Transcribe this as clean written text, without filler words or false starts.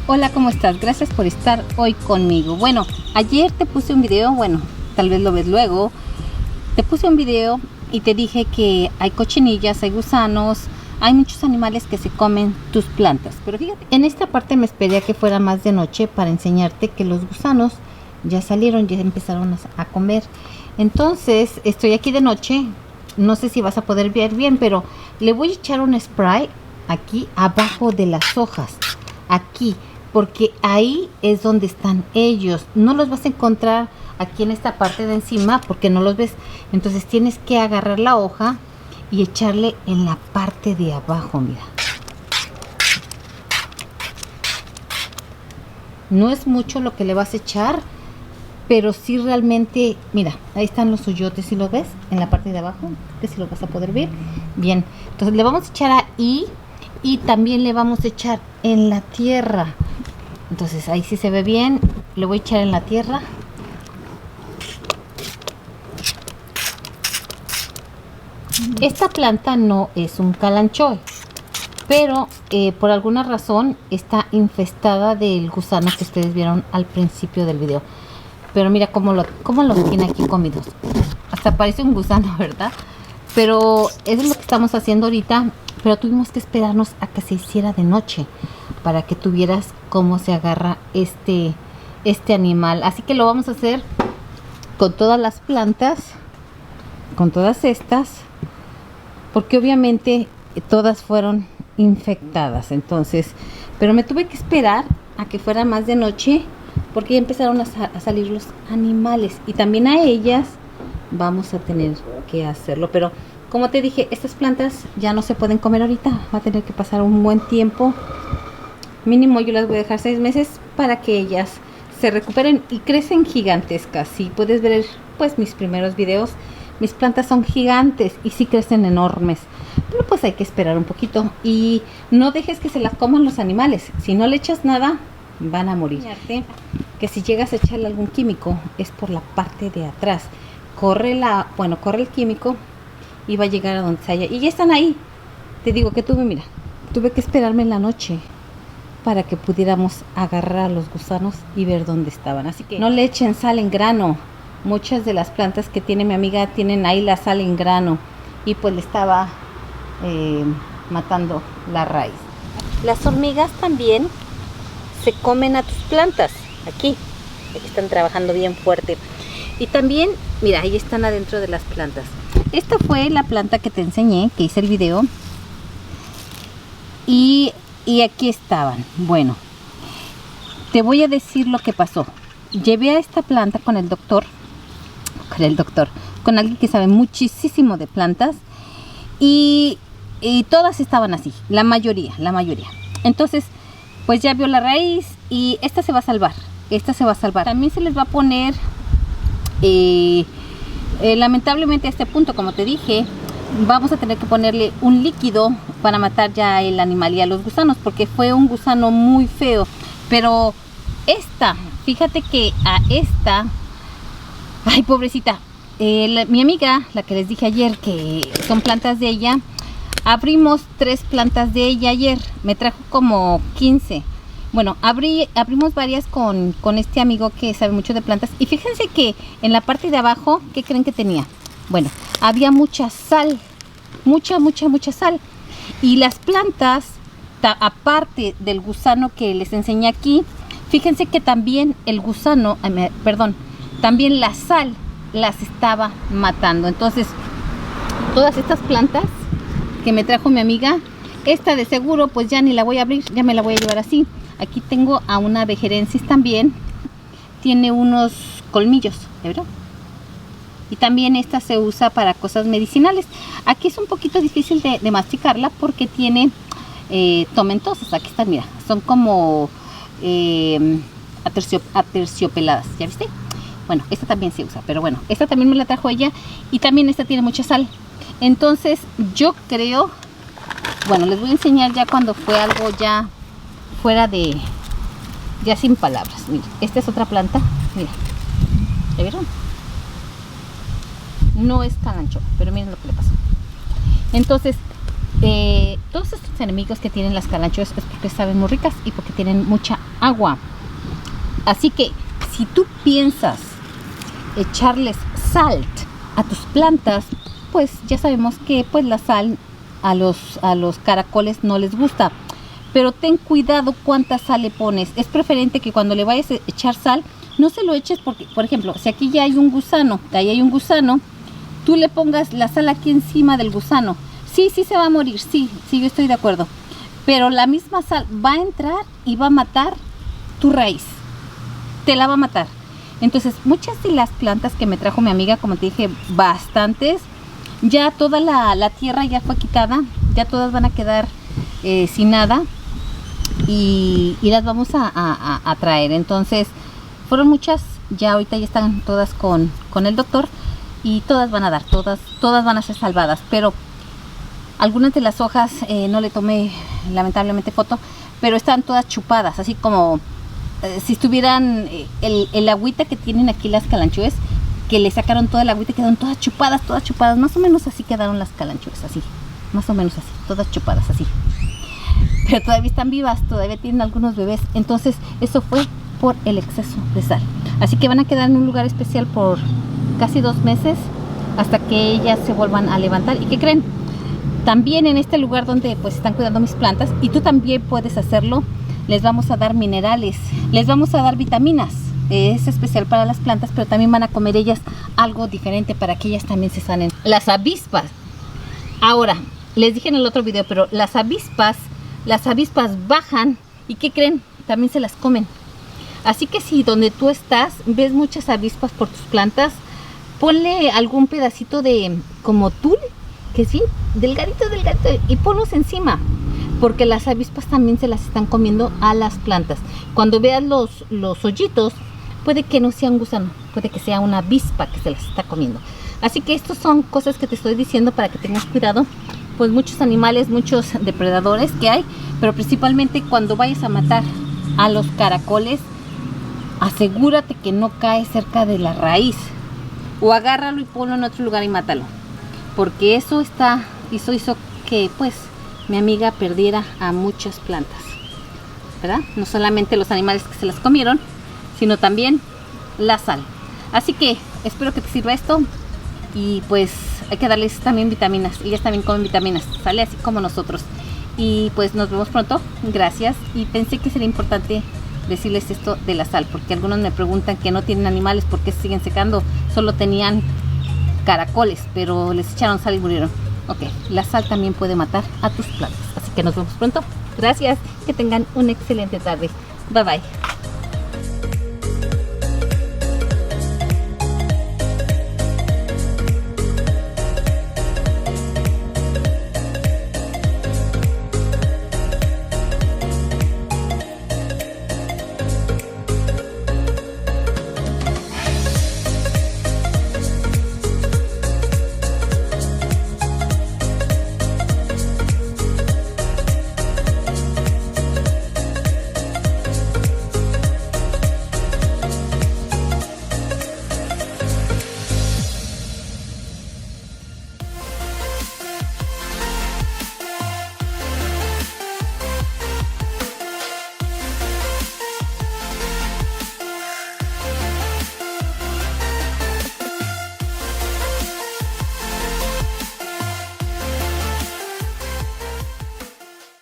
Hola, ¿cómo estás? Gracias por estar hoy conmigo. Bueno, ayer te puse un video, bueno, tal vez lo ves luego. Te puse un video y te dije que hay cochinillas, hay gusanos, hay muchos animales que se comen tus plantas. Pero fíjate, en esta parte me esperé a que fuera más de noche para enseñarte que los gusanos ya salieron, ya empezaron a comer. Entonces, estoy aquí de noche. No sé si vas a poder ver bien, pero le voy a echar un spray aquí abajo de las hojas. Aquí, porque ahí es donde están ellos. No los vas a encontrar aquí en esta parte de encima porque no los ves. Entonces tienes que agarrar la hoja y echarle en la parte de abajo, mira. No es mucho lo que le vas a echar, pero sí realmente, mira, ahí están los hoyotes, ¿sí lo ves? En la parte de abajo, que si lo vas a poder ver. Bien, entonces le vamos a echar ahí y también le vamos a echar en la tierra. Entonces ahí sí se ve bien, le voy a echar en la tierra. Esta planta no es un kalanchoe, pero por alguna razón está infestada del gusano que ustedes vieron al principio del video. Pero mira cómo los tiene aquí comidos. Hasta parece un gusano, ¿verdad? Pero eso es lo que estamos haciendo ahorita. Pero tuvimos que esperarnos a que se hiciera de noche para que tuvieras cómo se agarra este animal. Así que lo vamos a hacer con todas las plantas, con todas estas, porque obviamente todas fueron infectadas. Entonces, pero me tuve que esperar a que fuera más de noche porque ya empezaron a salir los animales y también a ellas vamos a tener que hacerlo. Pero como te dije, estas plantas ya no se pueden comer ahorita, va a tener que pasar un buen tiempo. Mínimo yo las voy a dejar 6 meses para que ellas se recuperen y crecen gigantescas. Si puedes ver pues mis primeros videos, mis plantas son gigantes y sí crecen enormes. Pero pues hay que esperar un poquito y no dejes que se las coman los animales. Si no le echas nada, van a morir. Que si llegas a echarle algún químico es por la parte de atrás. Corre el químico y va a llegar a donde se haya. Y ya están ahí. Te digo que tuve que esperarme en la noche para que pudiéramos agarrar los gusanos y ver dónde estaban. Así que no le echen sal en grano. Muchas de las plantas que tiene mi amiga tienen ahí la sal en grano y pues le estaba matando la raíz. Las hormigas también se comen a tus plantas. Aquí están trabajando bien fuerte. Y también, mira, ahí están adentro de las plantas. Esta fue la planta que te enseñé, que hice el video. Y aquí estaban. Bueno, te voy a decir lo que pasó. Llevé a esta planta con alguien que sabe muchísimo de plantas. Y todas estaban así, la mayoría. Entonces, pues ya vio la raíz y esta se va a salvar. También se les va a poner, lamentablemente a este punto, como te dije, vamos a tener que ponerle un líquido para matar ya el animal y a los gusanos, porque fue un gusano muy feo. Pero fíjate que a esta, ay, pobrecita, mi amiga, la que les dije ayer que son plantas de ella, abrimos 3 plantas de ella ayer, me trajo como 15. Bueno, abrimos varias con este amigo que sabe mucho de plantas. Y fíjense que en la parte de abajo, ¿qué creen que tenía? Bueno, había mucha sal. Mucha sal. Y las plantas, aparte del gusano que les enseñé aquí, fíjense que también el gusano, también la sal las estaba matando. Entonces, todas estas plantas que me trajo mi amiga, esta de seguro pues ya ni la voy a abrir, ya me la voy a llevar así. Aquí tengo a una vejerensis también, tiene unos colmillos, ¿verdad? Y también esta se usa para cosas medicinales. Aquí es un poquito difícil de masticarla porque tiene tomentosas. Aquí están, mira, son como aterciopeladas, ¿ya viste? Bueno, esta también se usa, pero bueno, esta también me la trajo ella y también esta tiene mucha sal. Entonces yo creo, bueno, les voy a enseñar ya cuando fue algo ya fuera de, ya sin palabras. Mira, esta es otra planta, mira, ¿ya vieron? No es kalanchoe, pero miren lo que le pasó. Entonces, Todos estos enemigos que tienen las calanchoes es porque saben muy ricas y porque tienen mucha agua. Así que si tú piensas echarles sal a tus plantas, pues ya sabemos que pues la sal a los caracoles no les gusta. Pero ten cuidado cuánta sal le pones. Es preferente que cuando le vayas a echar sal, no se lo eches porque, por ejemplo, si aquí ya hay un gusano, ahí hay un gusano, tú le pongas la sal aquí encima del gusano. Sí, sí se va a morir, sí, yo estoy de acuerdo. Pero la misma sal va a entrar y va a matar tu raíz. Te la va a matar. Entonces, muchas de las plantas que me trajo mi amiga, como te dije, bastantes, ya toda la tierra ya fue quitada, ya todas van a quedar sin nada y las vamos a traer. Entonces, fueron muchas, ya ahorita ya están todas con el doctor y todas van a dar, todas van a ser salvadas, pero algunas de las hojas no le tomé lamentablemente foto, pero están todas chupadas, así como si estuvieran el agüita que tienen aquí las calanchoes, que le sacaron toda el agüita, quedaron todas chupadas, más o menos así quedaron las calanchoes, así, más o menos así, todas chupadas así. Pero todavía están vivas, todavía tienen algunos bebés, entonces eso fue por el exceso de sal. Así que van a quedar en un lugar especial por casi 2 meses hasta que ellas se vuelvan a levantar. ¿Y qué creen? También en este lugar donde pues están cuidando mis plantas, y tú también puedes hacerlo, les vamos a dar minerales, les vamos a dar vitaminas. Es especial para las plantas, pero también van a comer ellas algo diferente para que ellas también se sanen. Las avispas. Ahora, les dije en el otro video, pero las avispas bajan y ¿qué creen? También se las comen. Así que si donde tú estás ves muchas avispas por tus plantas, ponle algún pedacito de como tul, que sí, delgadito, y ponlos encima, porque las avispas también se las están comiendo a las plantas. Cuando veas los hoyitos, puede que no sea un gusano, puede que sea una avispa que se las está comiendo. Así que estas son cosas que te estoy diciendo para que tengas cuidado, pues muchos animales, muchos depredadores que hay, pero principalmente cuando vayas a matar a los caracoles, asegúrate que no cae cerca de la raíz, o agárralo y ponlo en otro lugar y mátalo, porque eso hizo que pues mi amiga perdiera a muchas plantas, ¿verdad? No solamente los animales que se las comieron, sino también la sal. Así que espero que te sirva esto, y pues hay que darles también vitaminas. Ellas también comen vitaminas, sale así como nosotros. Y pues nos vemos pronto, gracias. Y pensé que sería importante decirles esto de la sal, porque algunos me preguntan que no tienen animales, ¿por qué se siguen secando? Solo tenían caracoles, pero les echaron sal y murieron. Ok, la sal también puede matar a tus plantas. Así que nos vemos pronto. Gracias, que tengan una excelente tarde. Bye bye.